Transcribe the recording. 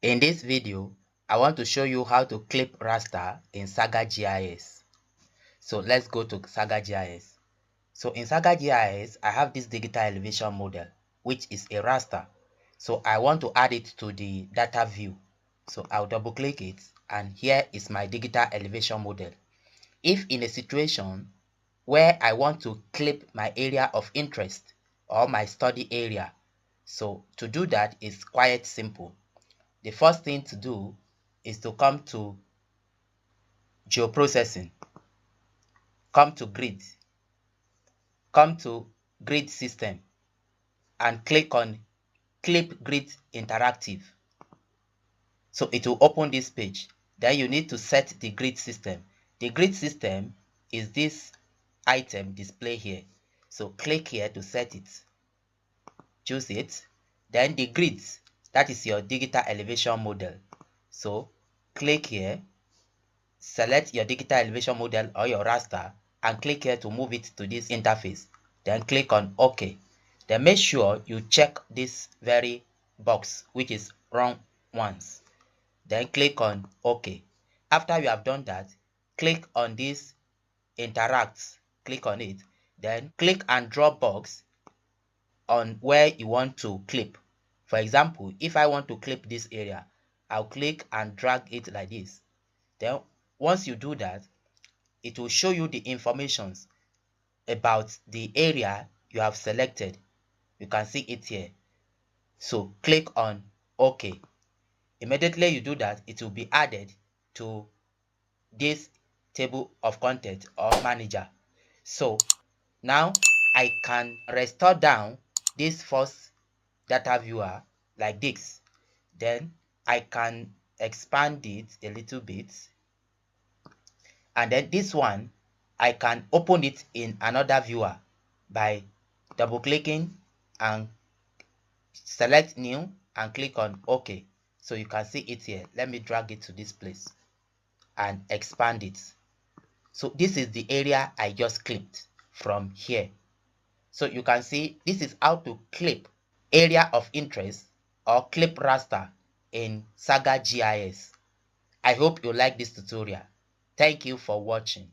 In this video, I want to show you how to clip raster in SAGA GIS. So let's go to SAGA GIS. So in SAGA GIS, I have this digital elevation model, which is a raster. So I want to add it to the data view. So I'll double click it, and here is my digital elevation model. If in a situation where I want to clip my area of interest or my study area, so to do that is quite simple. The first thing to do is to come to geoprocessing, come to grid, come to grid system, and click on clip grid interactive. So it will open this page. Then you need to set the grid system. The grid system is this item display here. So click here to set it. Choose it. Then the grids, that is your digital elevation model. So click here, select your digital elevation model or your raster, and click here to move it to this interface. Then click on OK. Then make sure you check this very box, which is run once. Then click on OK. After you have done that, click on this interact, click on it. Then click and drop box on where you want to clip. For example, if I want to clip this area, I'll click and drag it like this. Then once you do that, it will show you the informations about the area you have selected. You can see it here. So click on OK. Immediately you do that, it will be added to this table of content or manager. So now I can restore down this first data viewer like this. Then I can expand it a little bit. And then this one, I can open it in another viewer by double clicking and select new and click on OK. So you can see it here. Let me drag it to this place and expand it. So this is the area I just clipped from here. So you can see this is how to clip area of interest or clip raster in SAGA GIS. I hope you like this tutorial. Thank you for watching.